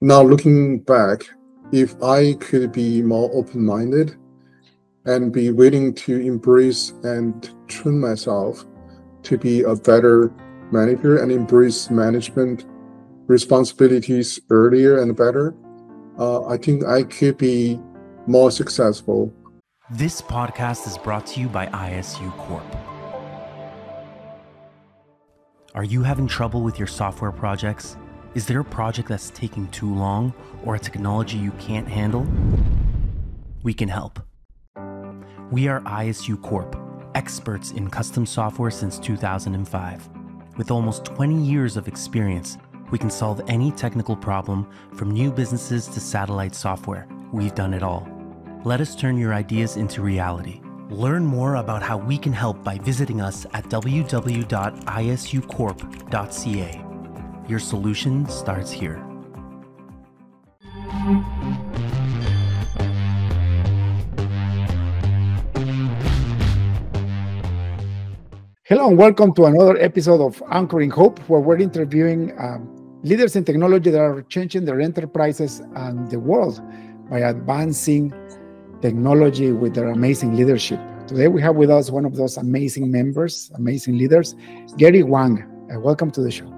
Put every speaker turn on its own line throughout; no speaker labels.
now looking back, if I could be more open-minded and be willing to embrace and train myself to be a better manager and embrace management responsibilities earlier and better, I think I could be more successful.
This podcast is brought to you by ISU Corp. Are you having trouble with your software projects? Is there a project that's taking too long or a technology you can't handle? We can help. We are ISU Corp, experts in custom software since 2005. With almost 20 years of experience, we can solve any technical problem from new businesses to satellite software. We've done it all. Let us turn your ideas into reality. Learn more about how we can help by visiting us at www.isucorp.ca. Your solution starts here.
Hello and welcome to another episode of Anchoring Hope, where we're interviewing leaders in technology that are changing their enterprises and the world by advancing technology with their amazing leadership. Today we have with us one of those amazing members, amazing leaders, Gary Wang. Welcome to the show.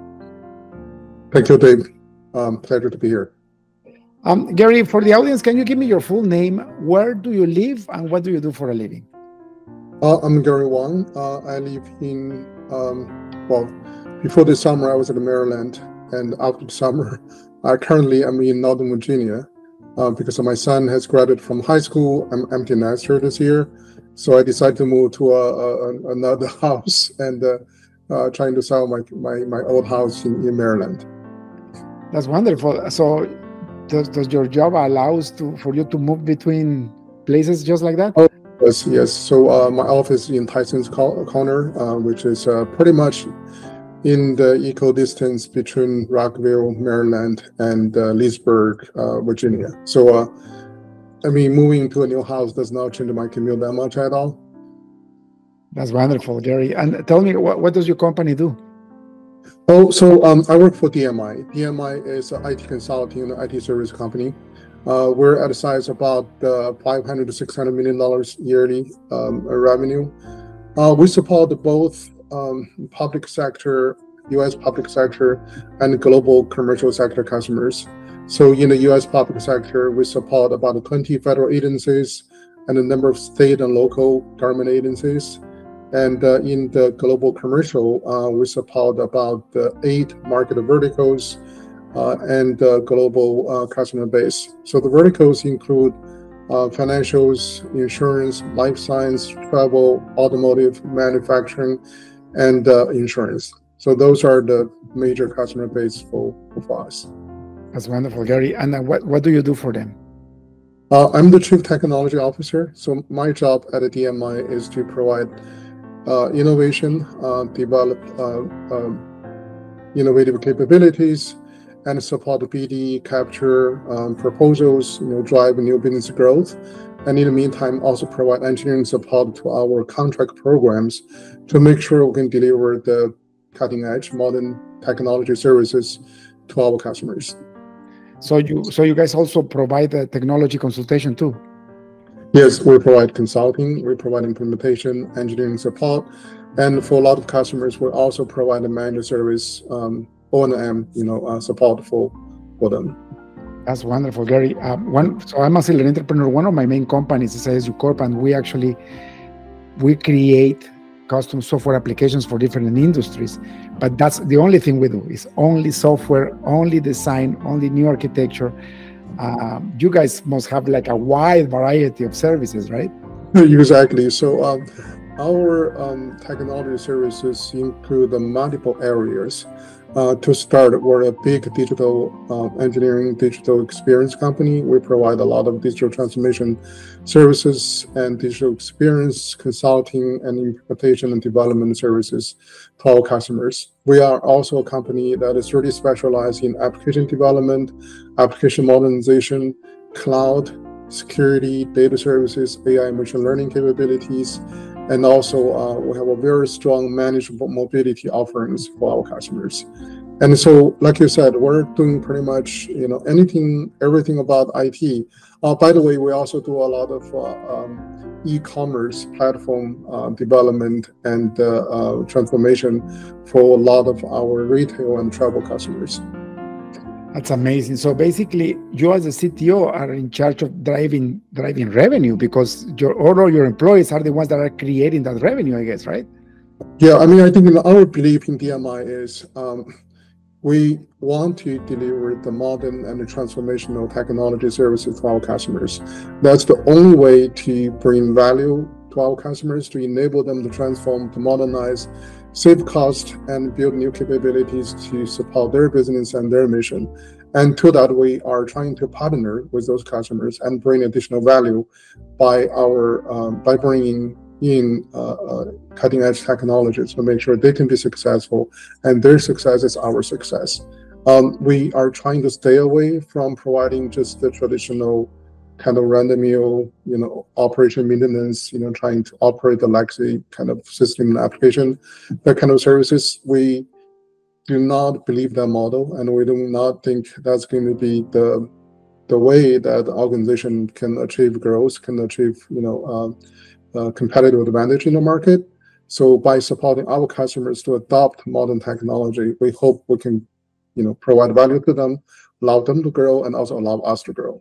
Thank you, Dave. Pleasure to be here.
Gary, for the audience, can you give me your full name? Where do you live and what do you do for a living?
I'm Gary Wang. I live in, before this summer I was in Maryland, and after the summer, currently I'm in Northern Virginia because my son has graduated from high school. I'm empty nester this year, so I decided to move to another house and trying to sell my old house in Maryland.
That's wonderful. So does your job allows for you to move between places just like that?
Oh, yes. So my office in Tyson's Corner, which is pretty much in the equal distance between Rockville, Maryland, and Leesburg, Virginia. So, moving to a new house does not change my commute that much at all.
That's wonderful, Gary. And tell me, what does your company do?
Oh, so I work for DMI. DMI is an IT consulting and IT service company. We're at a size about $500 to $600 million yearly revenue. We support both public sector, U.S. public sector, and global commercial sector customers. So in the U.S. public sector, we support about 20 federal agencies and a number of state and local government agencies. And in the global commercial, we support about 8 market verticals and global customer base. So the verticals include financials, insurance, life science, travel, automotive, manufacturing, and insurance. So those are the major customer base for us.
That's wonderful, Gary. And what do you do for them?
I'm the Chief Technology Officer. So my job at the DMI is to provide innovation, develop innovative capabilities, and support BD, capture proposals, drive new business growth, and in the meantime also provide engineering support to our contract programs to make sure we can deliver the cutting-edge modern technology services to our customers.
So you guys also provide technology consultation too?
Yes, we provide consulting, we provide implementation, engineering support, and for a lot of customers, we also provide a managed service O&M, support for them.
That's wonderful, Gary. So I'm a serial entrepreneur. One of my main companies is ISU Corp, and we create custom software applications for different industries. But that's the only thing we do is only software, only design, only new architecture. You guys must have like a wide variety of services, right?
Exactly. So our technology services include multiple areas. To start, we're a big digital engineering, digital experience company. We provide a lot of digital transformation services and digital experience consulting and implementation and development services to our customers. We are also a company that is really specialized in application development, application modernization, cloud, security, data services, AI, machine learning capabilities, and also we have a very strong managed mobility offerings for our customers. And so, like you said, we're doing pretty much, everything about IT. By the way, we also do a lot of e-commerce platform development and transformation for a lot of our retail and travel customers.
That's amazing. So basically, you as a CTO are in charge of driving revenue, because all of your employees are the ones that are creating that revenue, I guess, right?
Yeah, I mean, I think our belief in DMI is we want to deliver the modern and the transformational technology services to our customers. That's the only way to bring value to our customers, to enable them to transform, to modernize, save cost, and build new capabilities to support their business and their mission. And to that, we are trying to partner with those customers and bring additional value by bringing in cutting-edge technologies to make sure they can be successful, and their success is our success. We are trying to stay away from providing just the traditional kind of run-of-the-mill, operation maintenance, trying to operate the legacy kind of system and application, that kind of services. We do not believe that model, and we do not think that's going to be the way that the organization can achieve growth, can achieve, competitive advantage in the market. So by supporting our customers to adopt modern technology, we hope we can, provide value to them, allow them to grow, and also allow us to grow.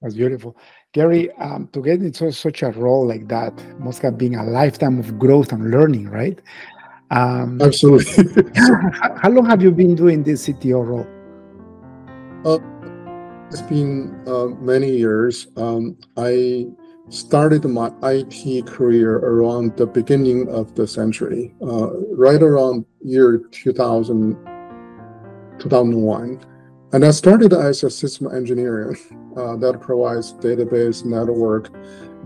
That's beautiful. Gary, to get into such a role like that must have been a lifetime of growth and learning, right?
Absolutely.
How long have you been doing this CTO role?
It's been many years. I started my IT career around the beginning of the century, right around year 2000, 2001. And I started as a system engineer that provides database, network,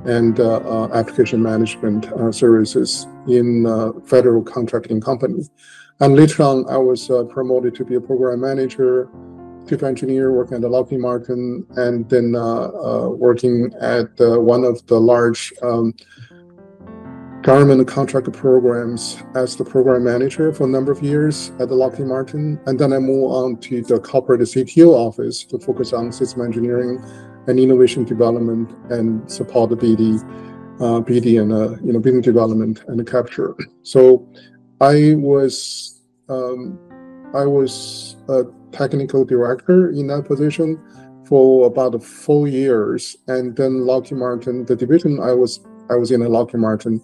and application management services in federal contracting company. And later on, I was promoted to be a program manager, chief engineer, working at the Lockheed Martin, and then working at one of the large government contract programs as the program manager for a number of years at the Lockheed Martin. And then I moved on to the corporate CTO office to focus on system engineering and innovation development and support the BD and business development and capture. So I was a technical director in that position for about 4 years, and then Lockheed Martin, the division I was in at Lockheed Martin,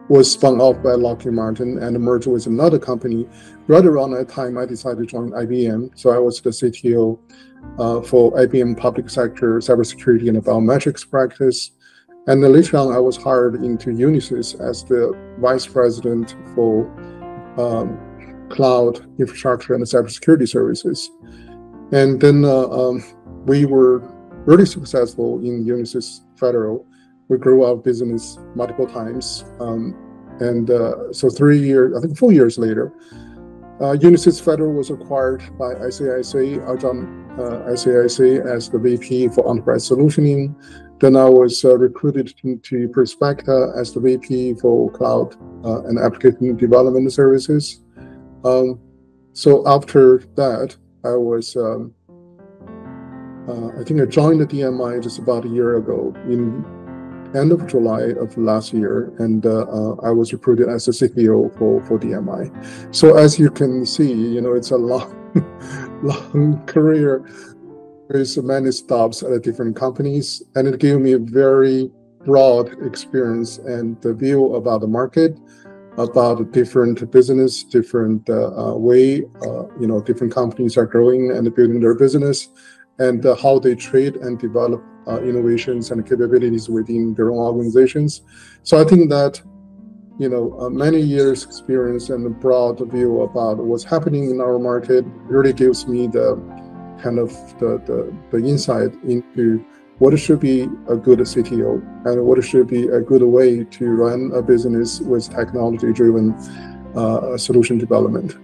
was spun off by Lockheed Martin and merged with another company. Right around that time, I decided to join IBM. So I was the CTO for IBM public sector cybersecurity and biometrics practice. And then later on, I was hired into Unisys as the vice president for cloud infrastructure and cybersecurity services. And then we were really successful in Unisys Federal. We grew our business multiple times. So 4 years later, Unisys Federal was acquired by ICIC. I joined ICIC as the VP for Enterprise Solutioning. Then I was recruited to Perspecta as the VP for Cloud and Application Development Services. So after that, I was, I think I joined the DMI just about a year ago in end of July of last year, and I was recruited as the CTO for DMI. So as you can see, it's a long career with many stops at different companies, and it gave me a very broad experience and the view about the market, about different business, different way, different companies are growing and building their business, and how they trade and develop innovations and capabilities within their own organizations. So I think that, many years experience and a broad view about what's happening in our market really gives me the kind of the insight into what should be a good CTO and what should be a good way to run a business with technology-driven solution development.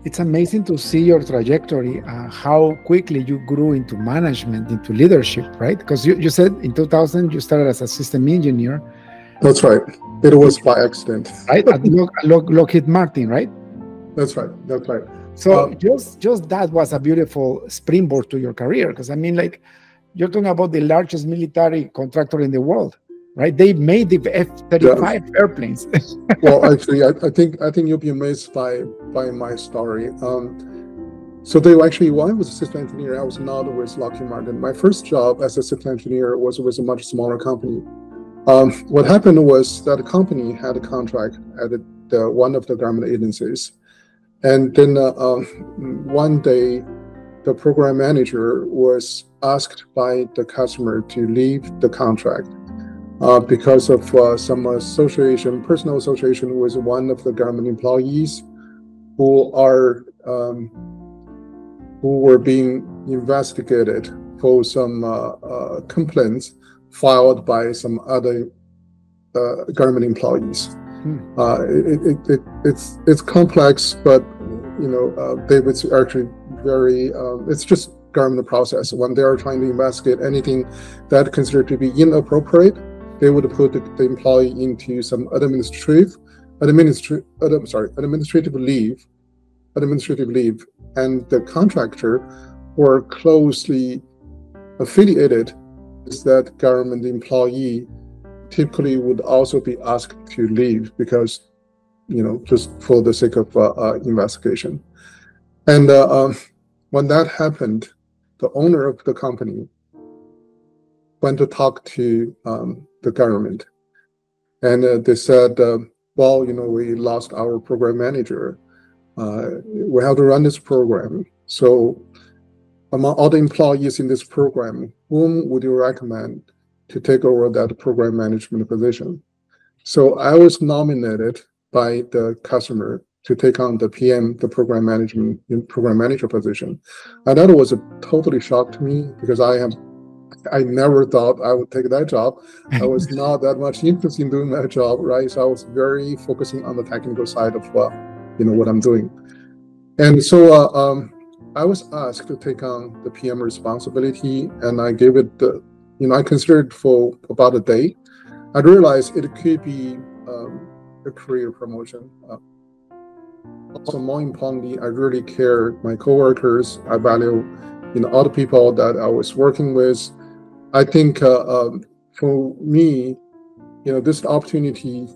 It's amazing to see your trajectory, how quickly you grew into management, into leadership, right? Because you said in 2000 you started as a system engineer.
That's right. It was by accident.
Right? At Lockheed Martin, right?
That's right. That's right.
So just that was a beautiful springboard to your career, because I mean, like, you're talking about the largest military contractor in the world, right? They made the F-35 airplanes.
Well, actually, I think you'll be amazed by my story. So they actually, while I was a system engineer, I was not with Lockheed Martin. My first job as a system engineer was with a much smaller company. What happened was that the company had a contract at one of the government agencies. And then one day, the program manager was asked by the customer to leave the contract because of some personal association with one of the government employees who were being investigated for some complaints filed by some other government employees. It's complex, but David's actually very. It's just government process. When they are trying to investigate anything that considered to be inappropriate, they would put the employee into some administrative leave, and the contractor were closely affiliated with that government employee typically would also be asked to leave because, just for the sake of investigation. And when that happened, the owner of the company went to talk to the government, and they said, well, we lost our program manager. We have to run this program. So among all the employees in this program, whom would you recommend to take over that program management position? So I was nominated by the customer to take on the PM, the program manager position. And that was a totally shock to me because I never thought I would take that job. I was not that much interested in doing that job, right? So I was very focusing on the technical side of what I'm doing. And so I was asked to take on the PM responsibility, and I gave it I considered for about a day. I realized it could be a career promotion. Also, more importantly, I really care my coworkers. I value, all the people that I was working with. I think for me, this opportunity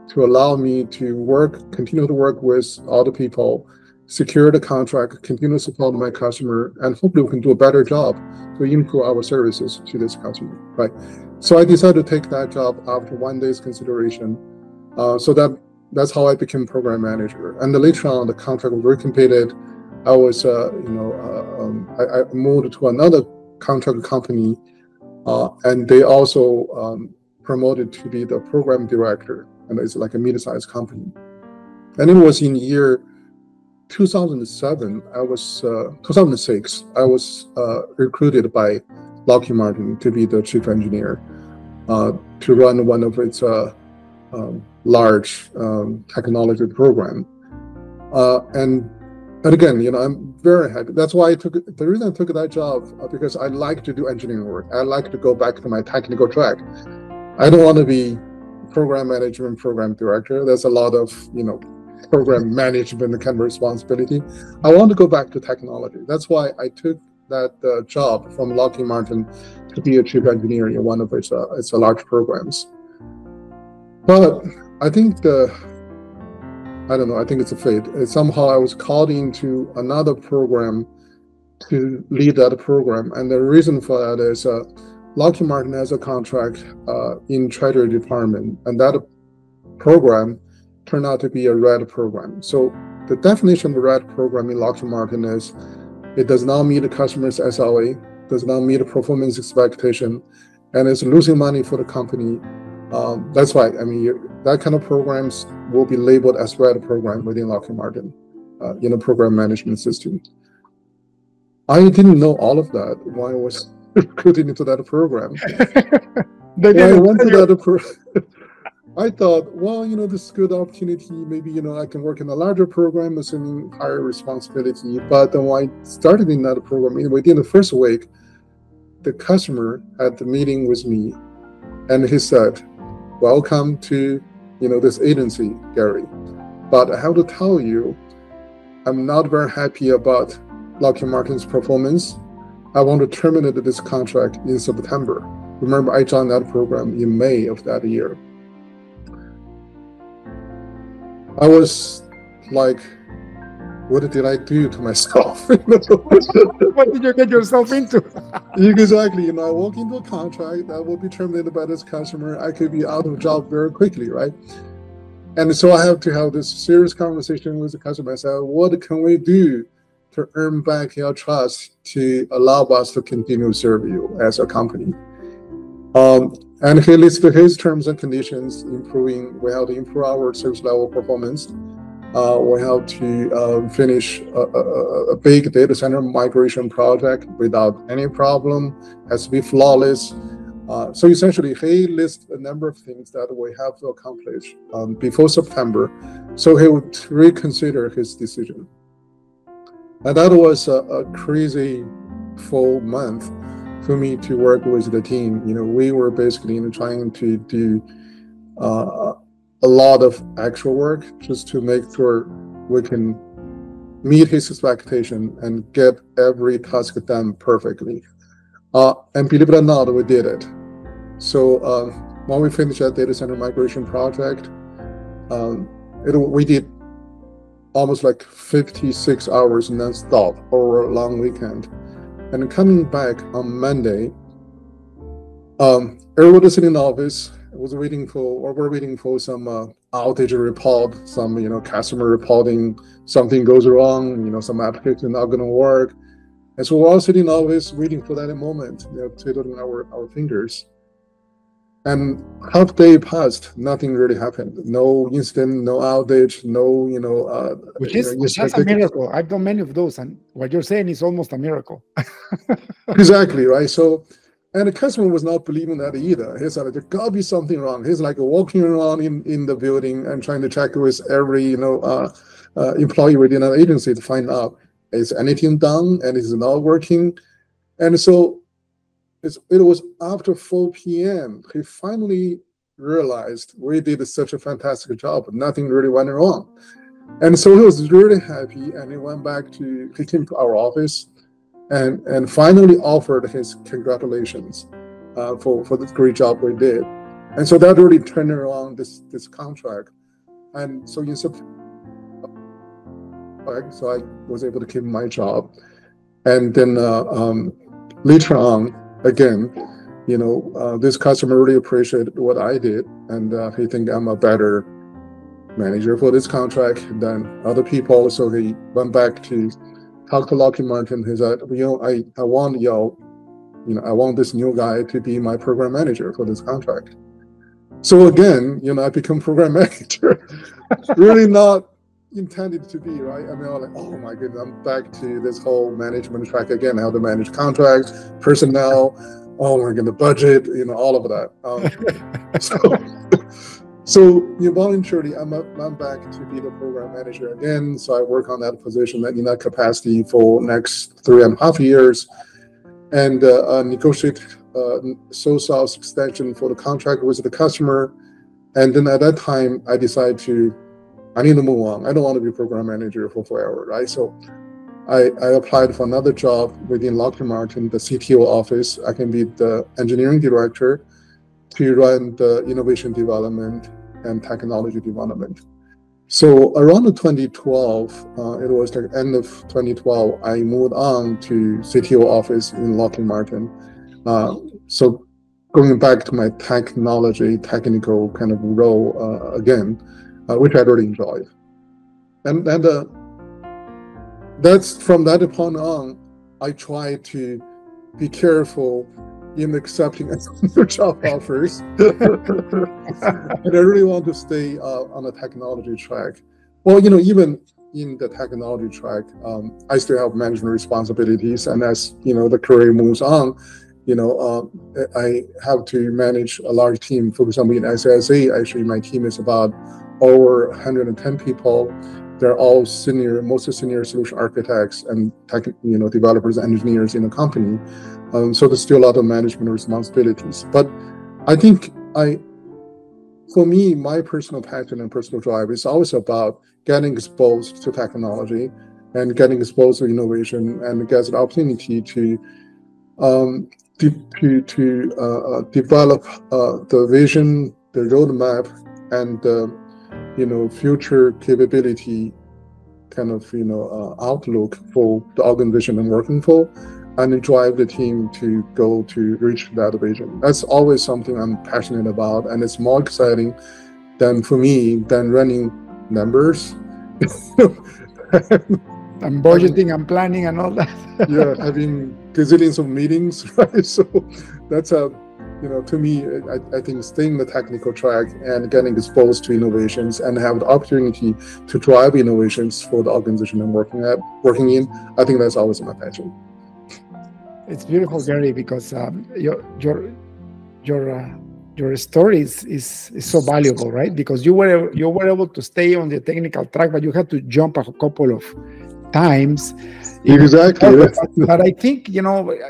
to allow me to continue to work with all the people, secure the contract, continue to support my customer, and hopefully we can do a better job to improve our services to this customer, right? So I decided to take that job after one day's consideration. So that's how I became program manager. And then later on, the contract was recompleted. I was, I moved to another contract company, and they also promoted to be the program director, and it's like a mid-sized company. And it was in year 2006, I was recruited by Lockheed Martin to be the chief engineer to run one of its large technology program. And again, I'm very happy. That's why the reason I took that job, because I like to do engineering work. I like to go back to my technical track. I don't want to be program management, program director. There's a lot of, program management kind of responsibility. I want to go back to technology. That's why I took that job from Lockheed Martin to be a chief engineer in one of its large programs. But I think I think it's a fate. Somehow I was called into another program to lead that program. And the reason for that is Lockheed Martin has a contract in Treasury Department, and that program turned out to be a red program. So the definition of a red program in Lockheed Martin is it does not meet the customer's SLA, does not meet the performance expectation, and it's losing money for the company. That's why, that kind of programs will be labeled as red program within Lockheed Martin in a program management system. I didn't know all of that when I was recruited into that program. I thought, well, this is a good opportunity. Maybe, I can work in a larger program, assuming higher responsibility. But then when I started in that program, within the first week, the customer had the meeting with me, and he said, welcome to, this agency, Gary. But I have to tell you, I'm not very happy about Lockheed Martin's performance. I want to terminate this contract in September. Remember, I joined that program in May of that year. I was like, what did I do to myself?
What did you get yourself into?
Exactly. I walk into a contract that will be terminated by this customer. I could be out of a job very quickly, right? And so I have to have this serious conversation with the customer. I said, what can we do to earn back your trust to allow us to continue to serve you as a company? And he listed his terms and conditions, improving. We have to improve our service level performance. We have to finish a big data center migration project without any problem. Has to be flawless. So essentially, he lists a number of things that we have to accomplish before September, so he would reconsider his decision. And that was a crazy full month for me to work with the team. We were basically trying to do a lot of actual work just to make sure we can meet his expectation and get every task done perfectly. And believe it or not, we did it. So when we finished that data center migration project, we did almost like 56 hours non-stop over a long weekend. And coming back on Monday, everybody sitting in the office we're waiting for some outage report, some customer reporting something goes wrong, some application not going to work. And so we're all sitting in the office waiting for that moment, twiddling our fingers. And half day passed, nothing really happened. No incident, no outage, no,
which is a miracle. I've done many of those, and what you're saying is almost a miracle.
Exactly, right? So, and the customer was not believing that either. He said, there gotta be something wrong. He's like walking around in the building and trying to check with every, employee within an agency to find out, is anything done and is it not working? And so it was after 4 p.m. he finally realized we did such a fantastic job, nothing really went wrong. And so he was really happy, and he came to our office and finally offered his congratulations for the great job we did. And so that really turned around this contract. And so so I was able to keep my job. And then later on, again, this customer really appreciated what I did, and he think I'm a better manager for this contract than other people. So he went back to talk to Lockheed Martin. He said, I want this new guy to be my program manager for this contract. So again, I become program manager. Really not intended to be, right? I mean, I'm like, oh my goodness, I'm back to this whole management track again. How to manage contracts, personnel, oh my goodness, budget, all of that. So voluntarily, I'm back to be the program manager again. So I work on that position in that capacity for next 3.5 years, and negotiate sole-source extension for the contract with the customer. And then at that time, I decided I need to move on. I don't want to be program manager for forever, right? So I applied for another job within Lockheed Martin, the CTO office. I can be the engineering director to run the innovation development and technology development. So around 2012, it was the end of 2012, I moved on to CTO office in Lockheed Martin. So going back to my technical kind of role again, which I really enjoyed. And that's from that point on, I try to be careful in accepting job offers. And I really want to stay on the technology track. Well, even in the technology track, I still have management responsibilities. And as the career moves on, I have to manage a large team. For example, in SSA, actually, my team is about over 110 people. They're all mostly senior solution architects and developers and engineers in the company. So there's still a lot of management responsibilities. But I think for me, my personal passion and personal drive is always about getting exposed to technology and getting exposed to innovation and gets the opportunity to develop the vision, the roadmap, and future capability kind of outlook for the organization I'm working for, and then drive the team to go to reach that vision. That's always something I'm passionate about, and it's more exciting than for me than running numbers.
And budgeting and planning and all that.
Yeah, having gazillions of meetings, right? So that's to me, I think staying the technical track and getting exposed to innovations and have the opportunity to drive innovations for the organization I'm working in, I think that's always my passion.
It's beautiful, Gary, because your story is so valuable, right? Because you were able to stay on the technical track, but you had to jump a couple of times.
Exactly.
But I think,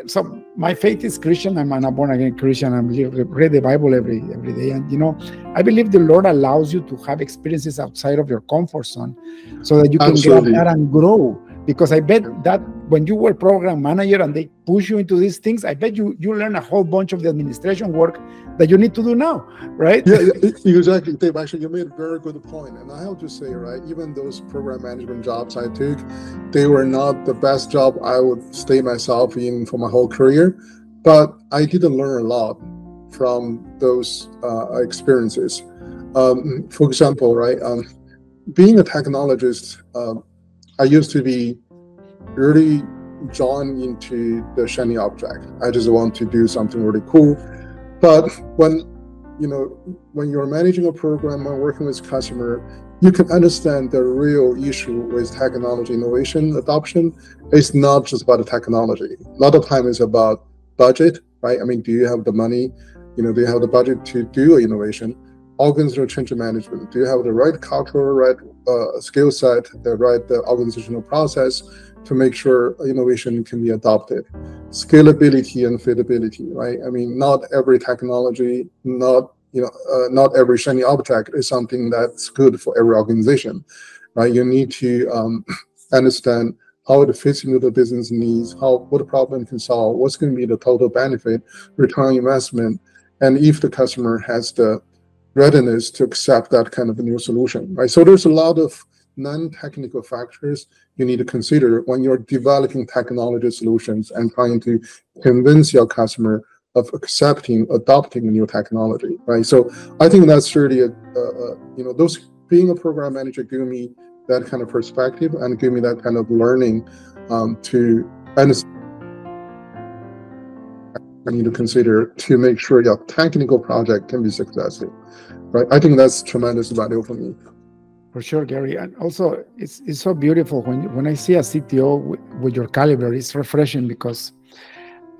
so my faith is Christian. I'm a born-again Christian. I read the Bible every day. And, I believe the Lord allows you to have experiences outside of your comfort zone so that you can get that and grow. Because I bet that when you were program manager and they push you into these things, I bet you learn a whole bunch of the administration work that you need to do now, right?
Yeah, exactly, Dave. Actually, you made a very good point. And I have to say, right, even those program management jobs I took, they were not the best job I would stay myself in for my whole career. But I did learn a lot from those experiences. For example, right, being a technologist, I used to be really drawn into the shiny object. I just want to do something really cool. But when you're managing a program or working with customer, you can understand the real issue with technology innovation adoption. It's not just about the technology. A lot of time it's about budget, right? I mean, do you have the money? Do you have the budget to do innovation? Organizational change management. Do you have the right cultural, right skill set, the right organizational process to make sure innovation can be adopted? Scalability and feasibility, right? I mean, not every technology, not every shiny object is something that's good for every organization, right? You need to understand how it fits into the business needs, what problem it can solve, what's going to be the total benefit, return on investment, and if the customer has the readiness to accept that kind of a new solution, right? So there's a lot of non-technical factors you need to consider when you're developing technology solutions and trying to convince your customer of adopting a new technology, right? So I think that's really those being a program manager give me that kind of perspective and give me that kind of learning to understand. I need to consider to make sure your technical project can be successful, right? I think that's tremendous value for me.
For sure, Gary. And also, it's so beautiful when I see a CTO with your caliber. It's refreshing because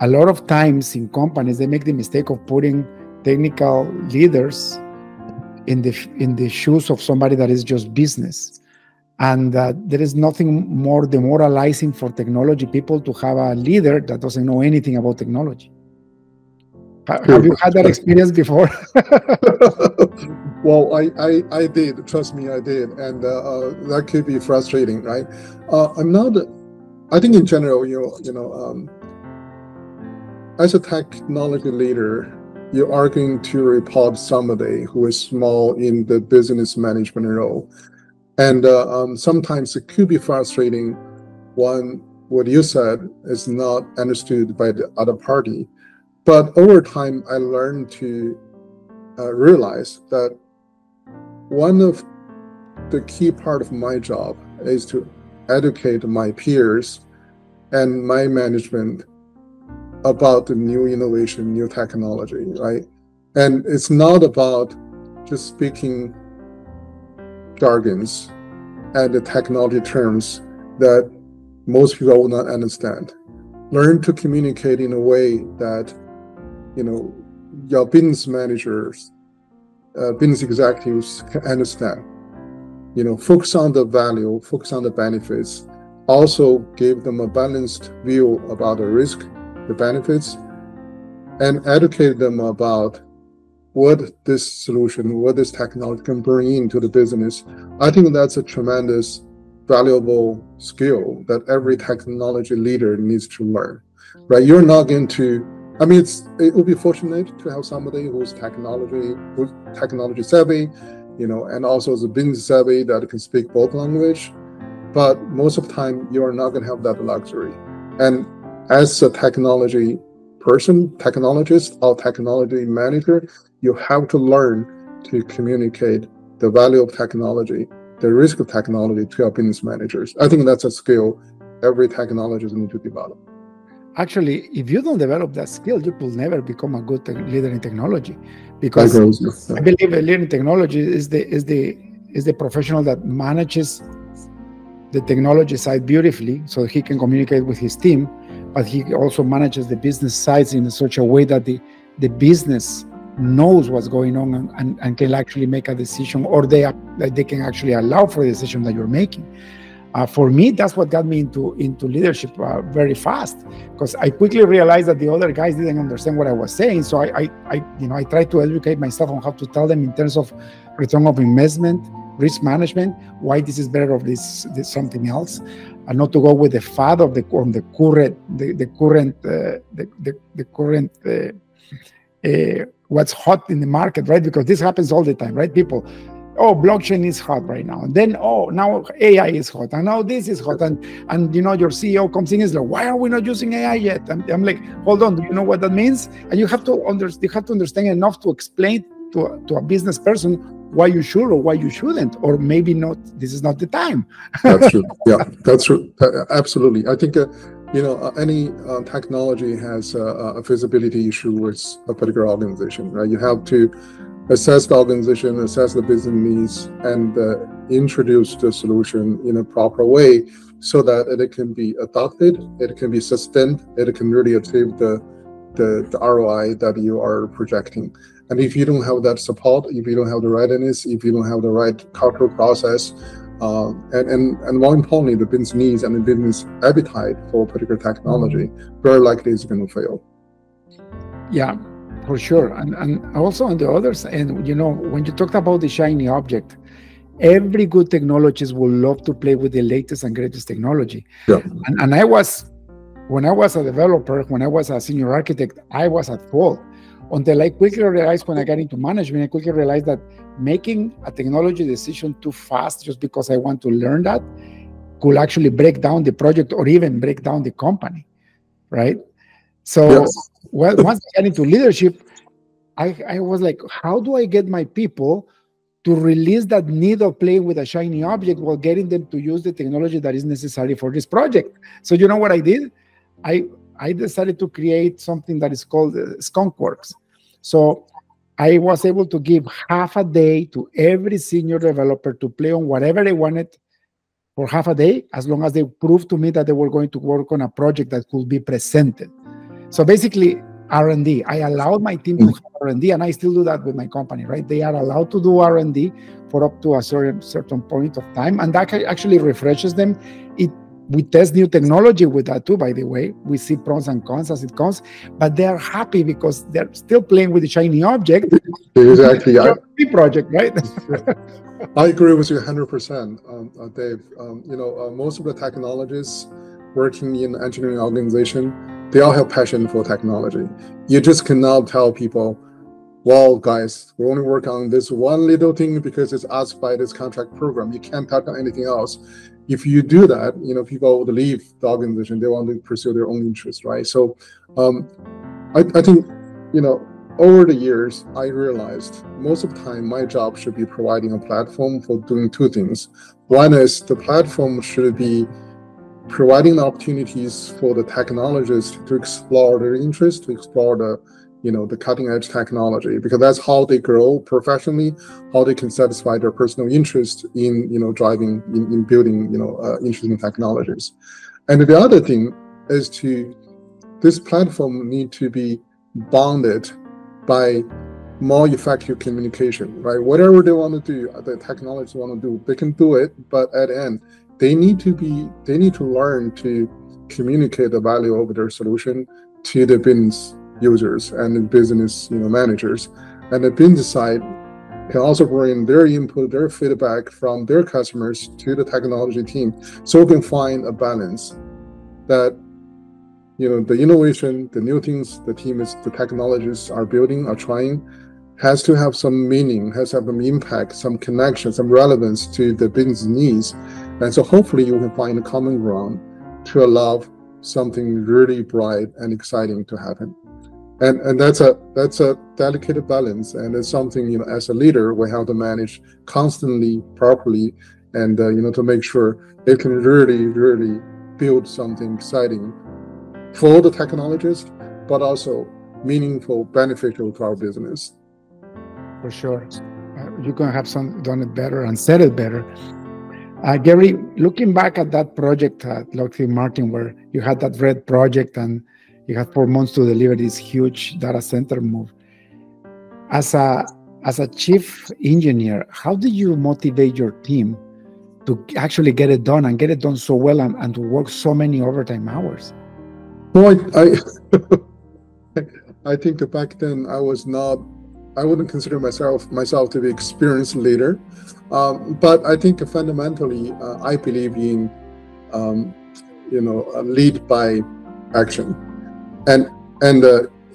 a lot of times in companies they make the mistake of putting technical leaders in the shoes of somebody that is just business, and there is nothing more demoralizing for technology people to have a leader that doesn't know anything about technology. Have you had that experience before?
Well, I did. Trust me, I did, and that could be frustrating, right? I think in general, as a technology leader, you are going to report somebody who is small in the business management role, and sometimes it could be frustrating when what you said is not understood by the other party. But over time, I learned to realize that one of the key part of my job is to educate my peers and my management about the new innovation, new technology, right? And it's not about just speaking jargons and the technology terms that most people will not understand. Learn to communicate in a way that your business managers, business executives can understand. Focus on the value, focus on the benefits. Also give them a balanced view about the risk, the benefits, and educate them about what this solution, what this technology can bring into the business. I think that's a tremendous valuable skill that every technology leader needs to learn, right? You're not going to, I mean, it would be fortunate to have somebody who's technology savvy, and also is a business savvy that can speak both language. But most of the time, you're not going to have that luxury. And as a technology person, technologist, or technology manager, you have to learn to communicate the value of technology, the risk of technology to your business managers. I think that's a skill every technologist needs to develop.
Actually, if you don't develop that skill, you will never become a good leader in technology, because I believe a leader in technology is the professional that manages the technology side beautifully, so he can communicate with his team, but he also manages the business sides in such a way that the business knows what's going on and can actually make a decision, or they can actually allow for the decision that you're making. For me, that's what got me into leadership very fast, because I quickly realized that the other guys didn't understand what I was saying. So I tried to educate myself on how to tell them in terms of return of investment, risk management, why this is better of this something else, and not to go with the fad of the current what's hot in the market, right? Because this happens all the time, right? People, oh, blockchain is hot right now, and then now AI is hot, and now this is hot, and your CEO comes in and is like, why are we not using AI yet? And I'm like, hold on, do you know what that means? And you have to understand enough to explain to a business person why you should or why you shouldn't, or maybe not. This is not the time.
That's true. Yeah, that's true. Absolutely. I think any technology has a feasibility issue with a particular organization, right? You have to assess the organization, assess the business needs, and introduce the solution in a proper way so that it can be adopted, it can be sustained, it can really achieve the ROI that you are projecting. And if you don't have that support, if you don't have the readiness, if you don't have the right cultural process, and more importantly, the business needs and the business appetite for a particular technology, very likely it's going to fail.
Yeah, for sure. And also on the other side, when you talked about the shiny object, every good technologist will love to play with the latest and greatest technology.
Yeah.
And when I was a developer, when I was a senior architect, I was at fault. Until I quickly realized, when I got into management, I quickly realized that making a technology decision too fast just because I want to learn that could actually break down the project or even break down the company, right? So
yes.
Once I got into leadership, I was like, how do I get my people to release that need of playing with a shiny object while getting them to use the technology that is necessary for this project? So you know what I did? I decided to create something that is called Skunk Works. So I was able to give half a day to every senior developer to play on whatever they wanted for half a day, as long as they proved to me that they were going to work on a project that could be presented. So basically, R&D. I allowed my team to have R&D, and I still do that with my company, right? They are allowed to do R&D for up to a certain point of time, and that actually refreshes them. We test new technology with that too, by the way. We see pros and cons as it comes, but they're happy because they're still playing with the shiny object.
Exactly.
Project, right?
I agree with you 100%, Dave. Most of the technologists working in the engineering organization, they all have passion for technology. You just cannot tell people, well, guys, we only work on this one little thing because it's asked by this contract program. You can't touch on anything else. If you do that, people would leave the organization. They want to pursue their own interests, right? So I think, over the years, I realized most of the time my job should be providing a platform for doing two things. One is the platform should be providing the opportunities for the technologists to explore their interests, to explore the cutting edge technology, because that's how they grow professionally, how they can satisfy their personal interest in, driving, in building, interesting technologies. And the other thing is this platform need to be bounded by more effective communication, right? Whatever they want to do, the technologists want to do, they can do it, but at the end, they need to learn to communicate the value of their solution to the business users and the business managers. And the business side, can also bring their input, their feedback from their customers to the technology team, so we can find a balance that, the innovation, the new things the technologists are building, are trying, has to have some meaning, has to have some impact, some connection, some relevance to the business needs. And so hopefully you can find a common ground to allow something really bright and exciting to happen. And that's a delicate balance, and it's something, as a leader, we have to manage constantly, properly, and to make sure it can really build something exciting for the technologist, but also meaningful, beneficial to our business.
For sure. You can have done it better and said it better. Gary, looking back at that project at Lockheed Martin, where you had that red project and you had 4 months to deliver this huge data center move. As a chief engineer, how do you motivate your team to actually get it done, and get it done so well, and to work so many overtime hours?
Well, I think back then I wouldn't consider myself to be experienced leader, but I think fundamentally I believe in lead by action, and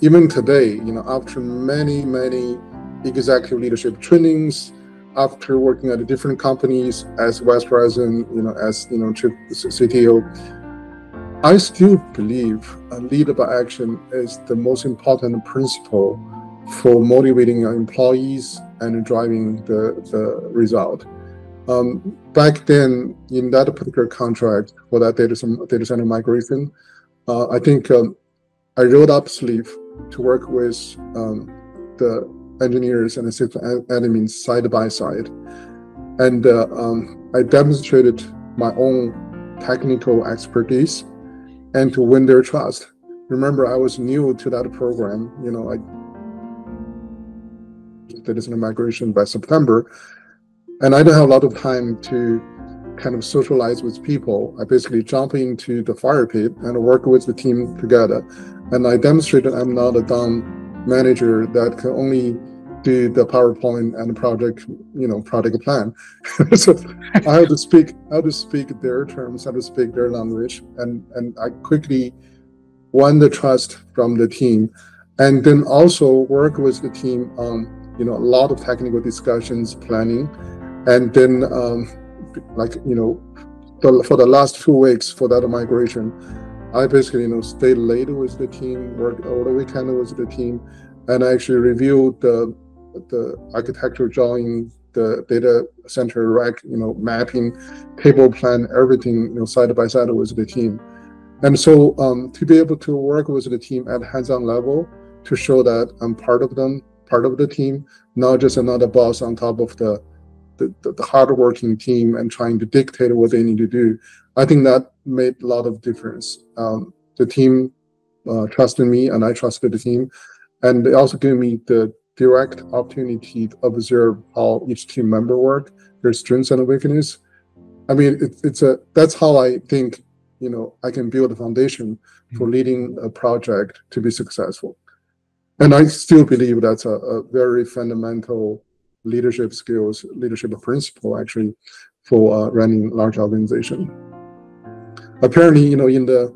even today, after many executive leadership trainings, after working at different companies as vice president, as chief CTO, I still believe lead by action is the most important principle for motivating your employees and driving the result. Back then, in that particular contract for that data center migration, I think I rolled up sleeve to work with the engineers and the system admins side by side, and I demonstrated my own technical expertise and to win their trust. Remember, I was new to that program. I data center migration by September, and I didn't have a lot of time to kind of socialize with people. I basically jumped into the fire pit and worked with the team together. And I demonstrated I'm not a dumb manager that can only do the PowerPoint and the project plan. So I had to speak their terms, I had to speak their language, and I quickly won the trust from the team, and then also work with the team on a lot of technical discussions, planning, and then for the last 2 weeks for that migration, I basically stayed late with the team, worked over the weekend with the team, and I actually reviewed the architectural drawing, the data center rack, mapping, table plan, everything, side by side with the team. And so to be able to work with the team at hands-on level, to show that I'm part of the team, not just another boss on top of the hardworking team and trying to dictate what they need to do, I think that made a lot of difference. The team trusted me, and I trusted the team, and they also gave me the direct opportunity to observe how each team member work, their strengths and weaknesses. I mean, that's how I think I can build a foundation for leading a project to be successful. And I still believe that's a very fundamental leadership skills, leadership principle actually for running large organization. Apparently, in the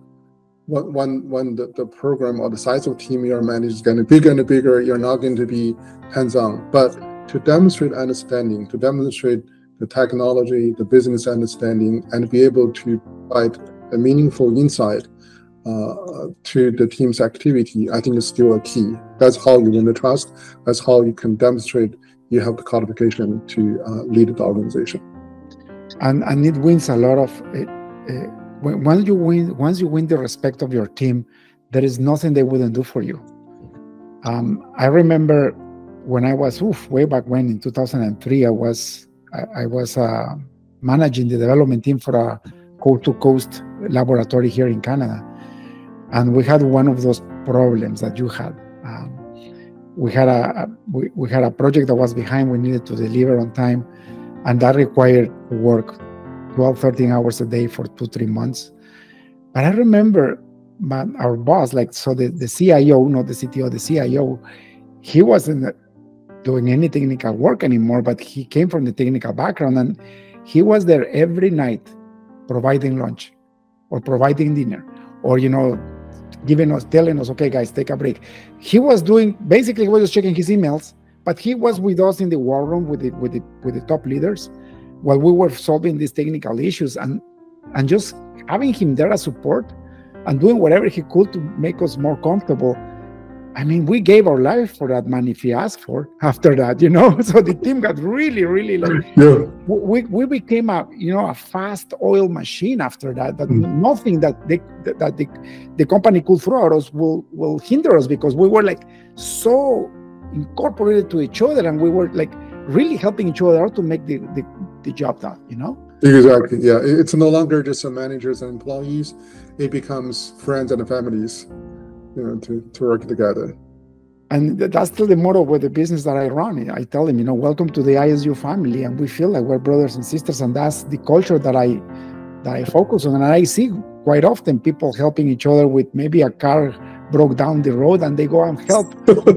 when the program or the size of team you're managing is getting bigger and bigger, you're not going to be hands-on. But to demonstrate understanding, to demonstrate the technology, the business understanding, and be able to provide a meaningful insight to the team's activity, I think is still a key. That's how you win the trust. That's how you can demonstrate you have the qualification to lead the organization.
And it wins a lot of. Once you win the respect of your team, there is nothing they wouldn't do for you. I remember when I was way back when in 2003, I was managing the development team for a coast-to-coast laboratory here in Canada, and we had one of those problems that you had. We had a project that was behind. We needed to deliver on time, and that required work 12, 13 hours a day for 2-3 months. But I remember our boss, the CIO, not the CTO, the CIO, he wasn't doing any technical work anymore, but he came from the technical background, and he was there every night providing lunch or providing dinner, or telling us, okay guys, take a break. He was just checking his emails, but he was with us in the war room with the top leaders while we were solving these technical issues, and just having him there as support and doing whatever he could to make us more comfortable. I mean, we gave our life for that man if he asked for after that, So the team got really, really we became a fast oil machine after that. That nothing that the company could throw at us will hinder us, because we were like so incorporated to each other, and we were like really helping each other out to make the job done,
Exactly. Yeah. It's no longer just managers and employees. It becomes friends and families. To work together.
And that's still the motto with the business that I run. I tell them, welcome to the ISU family, and we feel like we're brothers and sisters, and that's the culture that I focus on. And I see quite often people helping each other with maybe a car broke down the road, and they go and help,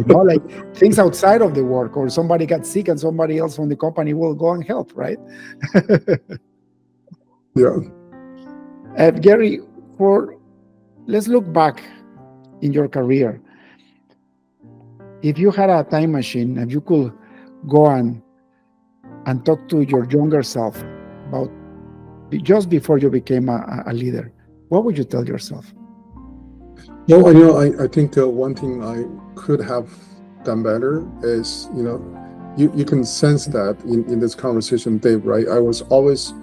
like things outside of the work, or somebody got sick and somebody else from the company will go and help, right?
Yeah.
Gary, let's look back in your career. If you had a time machine and you could go and talk to your younger self about just before you became a leader, what would you tell yourself?
Well, I think one thing I could have done better is, you can sense that in this conversation, Dave, right? I was always,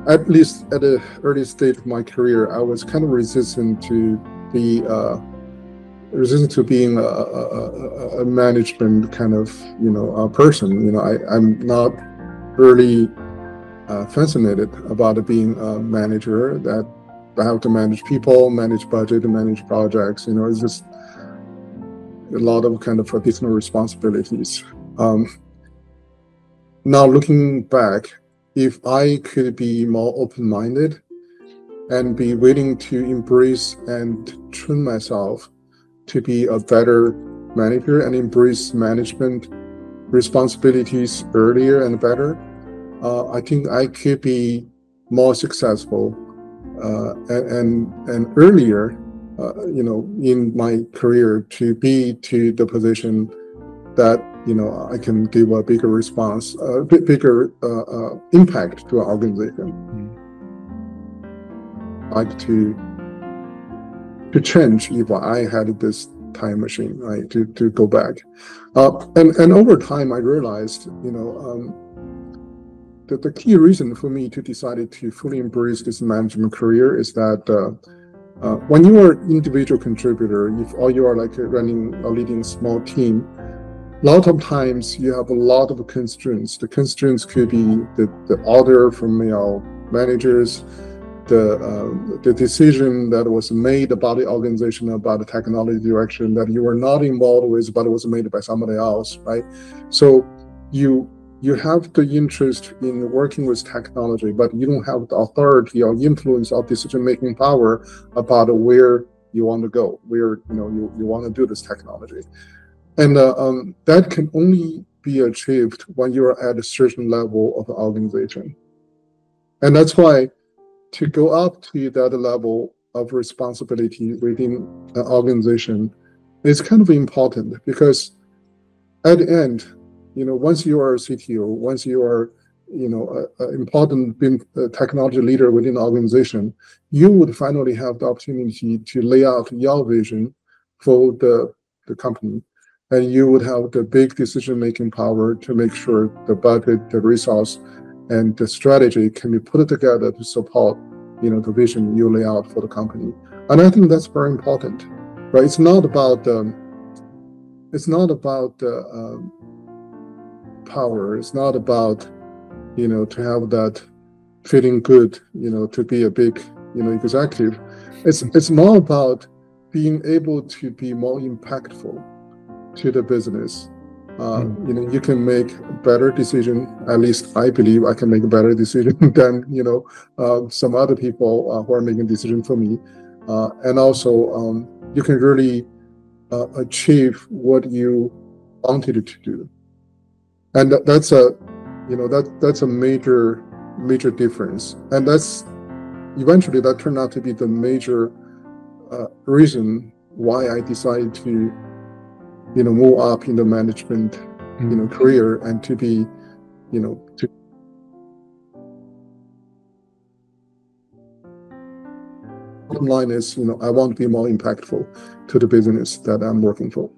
at least at the early stage of my career, I was kind of resistant to being a management kind of a person. I'm not really fascinated about being a manager, that I have to manage people, manage budget, and manage projects. It's just a lot of kind of additional responsibilities. Now looking back, if I could be more open-minded and be willing to embrace and train myself to be a better manager and embrace management responsibilities earlier and better, I think I could be more successful and earlier, in my career, to be to the position that I can give a bigger response, bigger impact to our organization. Like to change if I had this time machine, right? To go back, and over time I realized, that the key reason for me to decide to fully embrace this management career is that when you are individual contributor, if all you are like running or leading a small team, a lot of times you have a lot of constraints. The constraints could be the order from managers, the decision that was made about the organization, about the technology direction that you were not involved with, but it was made by somebody else, right? So you have the interest in working with technology, but you don't have the authority or influence or decision-making power about where you want to go, where you want to do this technology. And that can only be achieved when you are at a certain level of the organization. And that's why to go up to that level of responsibility within an organization is kind of important, because at the end, once you are a CTO, once you are, an important technology leader within the organization, you would finally have the opportunity to lay out your vision for the company. And you would have the big decision-making power to make sure the budget, the resource, and the strategy can be put together to support, the vision you lay out for the company. And I think that's very important, right? It's not about power. It's not about, to have that feeling good, to be a big, executive. It's more about being able to be more impactful to the business. You can make a better decision. At least I believe I can make a better decision than some other people who are making decisions for me. And also, you can really achieve what you wanted to do. and that's a, that's a major difference, and that's eventually that turned out to be the major reason why I decided to, move up in the management, career, and to be, to. Bottom line is, I want to be more impactful to the business that I'm working for.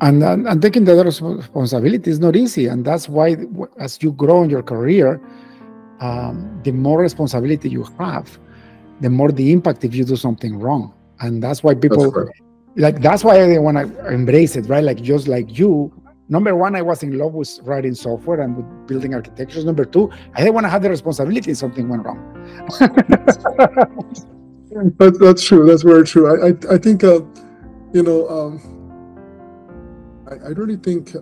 And taking that responsibility is not easy, and that's why, as you grow in your career, the more responsibility you have, the more the impact if you do something wrong. And that's why people, that's why they want to embrace it, right? Like, just like you, number one, I was in love with writing software and with building architectures. Number two, I didn't want to have the responsibility if something went wrong.
That's true. That's very true. I think, I really think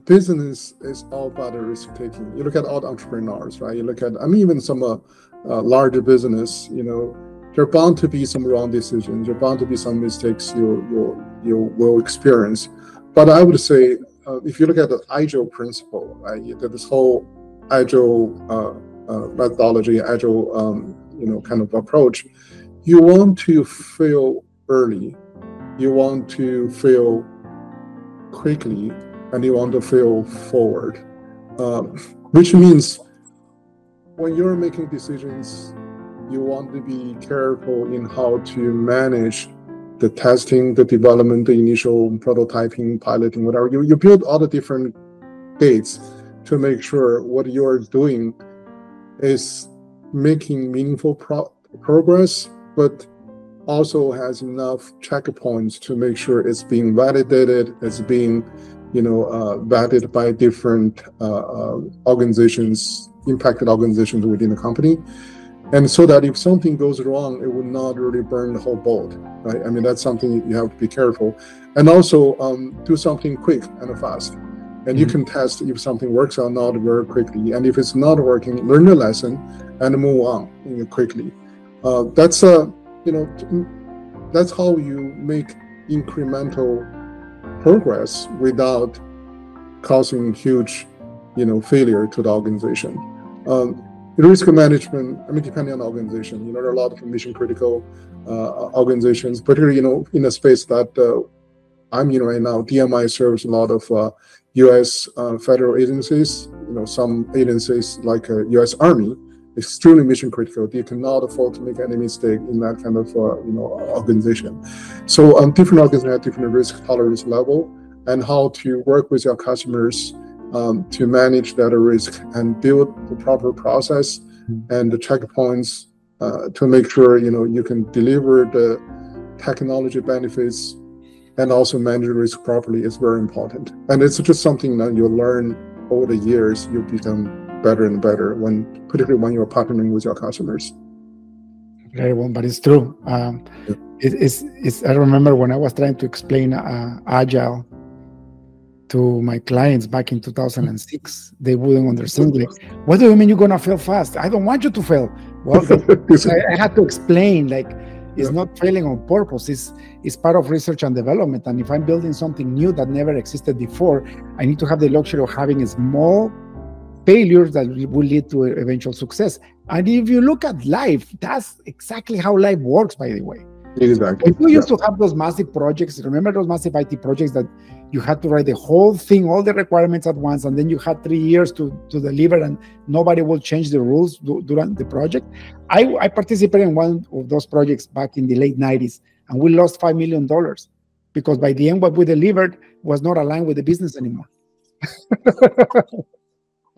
business is all about the risk taking. You look at all the entrepreneurs, right? You look at, even some larger business, there are bound to be some wrong decisions. There are bound to be some mistakes you will experience. But I would say, if you look at the Agile principle, right? This whole Agile methodology, Agile, kind of approach, you want to fail early, you want to fail quickly, and you want to fail forward, which means when you're making decisions, you want to be careful in how to manage the testing, the development, the initial prototyping, piloting, whatever. You build all the different gates to make sure what you're doing is making meaningful progress, but also has enough checkpoints to make sure it's being validated, it's being, vetted by different organizations, impacted organizations within the company. And so that if something goes wrong, it will not really burn the whole boat, right? That's something you have to be careful. And also do something quick and fast. And you can test if something works or not very quickly. And if it's not working, learn the lesson and move on quickly. That's that's how you make incremental progress without causing huge, failure to the organization. Risk management, depending on the organization, there are a lot of mission critical organizations, particularly, in a space that I'm in right now. DMI serves a lot of U.S. Federal agencies. Some agencies like U.S. Army, extremely mission critical. They cannot afford to make any mistake in that kind of organization. So different organizations have different risk tolerance level, and how to work with your customers to manage that risk and build the proper process and the checkpoints to make sure you can deliver the technology benefits and also manage the risk properly is very important. And it's just something that you learn over the years. You become better and better particularly when you're partnering with your customers.
Very well, but it's true. It's I remember when I was trying to explain Agile to my clients back in 2006, they wouldn't understand. Like, what do you mean you're gonna fail fast? I don't want you to fail. Well, I had to explain, like, it's not failing on purpose. It's part of research and development. And if I'm building something new that never existed before, I need to have the luxury of having a small failures that will lead to eventual success. And if you look at life, that's exactly how life works, by the way.
Exactly.
We used to have those massive projects. Remember those massive IT projects that you had to write the whole thing, all the requirements at once, and then you had 3 years to deliver, and nobody will change the rules during the project. I participated in one of those projects back in the late 90s, and we lost $5 million because by the end, what we delivered was not aligned with the business anymore.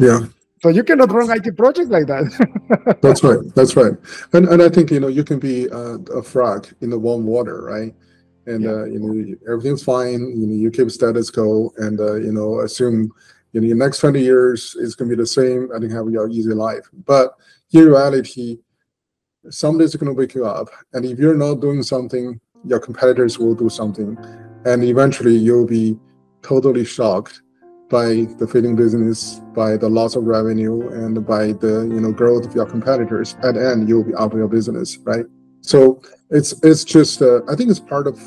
Yeah.
So you cannot run IT projects like that.
That's right. That's right. And I think, you can be a frog in the warm water, right? And, everything's fine. You keep status quo and, assume, your next 20 years is going to be the same and you have your easy life. But in reality, somebody's going to wake you up. And if you're not doing something, your competitors will do something. And eventually you'll be totally shocked by the failing business, by the loss of revenue, and by the growth of your competitors. At the end, you'll be out of your business, right? So it's just I think it's part of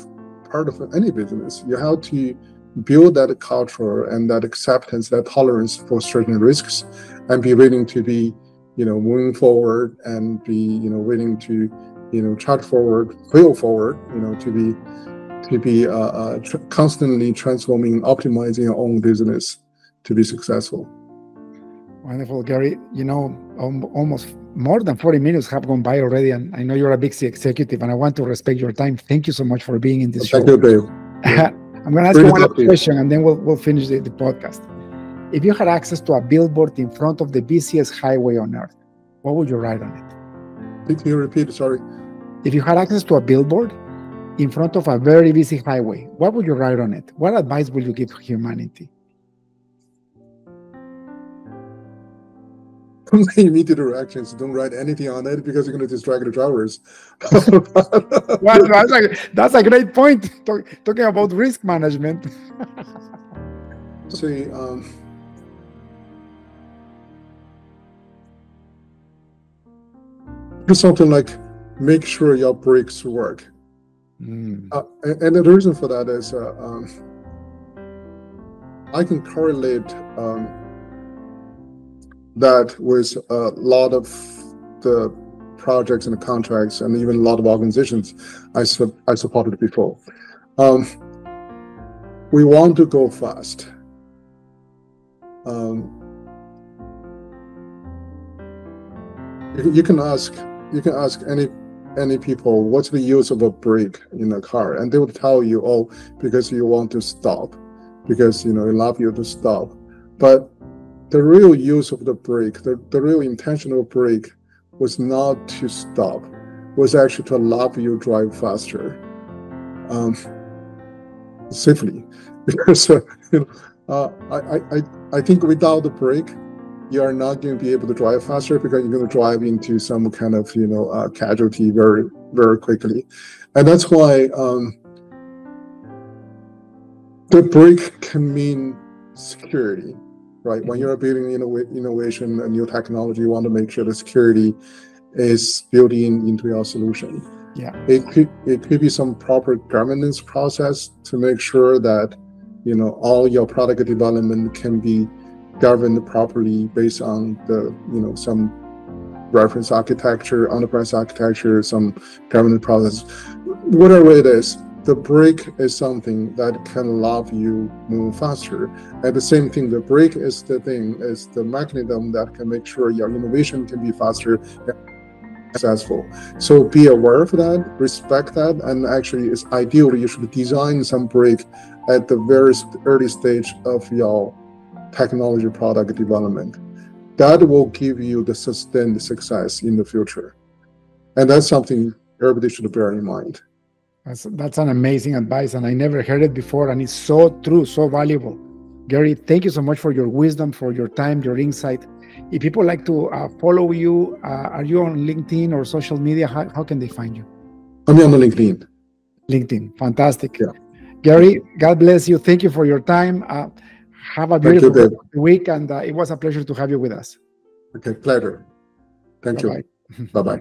any business. You have to build that culture and that acceptance, that tolerance for certain risks, and be willing to be, moving forward and be, willing to, charge forward, fail forward, to be constantly transforming, optimizing your own business to be successful.
Wonderful, Gary. Almost more than 40 minutes have gone by already, and I know you're a big executive, and I want to respect your time. Thank you so much for being in this show.
Thank you, Dave.
I'm going to ask you one question, and then we'll finish the podcast. If you had access to a billboard in front of the busiest highway on Earth, what would you write on it?
Can you repeat? Sorry.
If you had access to a billboard in front of a very busy highway, what would you write on it? What advice would you give humanity?
Immediate reactions. Don't write anything on it because you're going to distract the drivers.
Well, that's a great point. Talking about risk management.
See, do something like make sure your brakes work. And the reason for that is I can correlate that with a lot of the projects and the contracts and even a lot of organizations I supported before. We want to go fast. You can ask any people what's the use of a brake in a car, and they would tell you, oh, because you want to stop, because it allows you to stop. But the real use of the brake, the real intention of a brake was not to stop, was actually to allow you to drive faster, safely. Because I think without the brake, you are not going to be able to drive faster because you're going to drive into some kind of casualty very, very quickly. And that's why the brake can mean security. Right, when you're building innovation and new technology, you want to make sure the security is built into your solution.
Yeah,
it could be some proper governance process to make sure that all your product development can be governed properly based on the some reference architecture, enterprise architecture, some governance process, whatever it is. The brake is something that can allow you move faster. And the same thing, the brake is the mechanism that can make sure your innovation can be faster and successful. So be aware of that, respect that, and actually it's ideally you should design some brake at the very early stage of your technology product development. That will give you the sustained success in the future. And that's something everybody should bear in mind.
That's an amazing advice, and I never heard it before, and it's so true, so valuable. Gary, thank you so much for your wisdom, for your time, your insight. If people like to follow you, are you on LinkedIn or social media? How can they find you?
I'm on LinkedIn.
LinkedIn, fantastic.
Yeah.
Gary, God bless you. Thank you for your time. Have a beautiful week, and it was a pleasure to have you with us.
Okay, pleasure. Thank you. Bye-bye.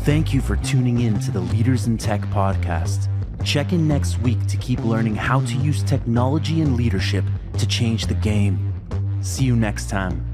Thank you for tuning in to the Leaders in Tech podcast. Check in next week to keep learning how to use technology and leadership to change the game. See you next time.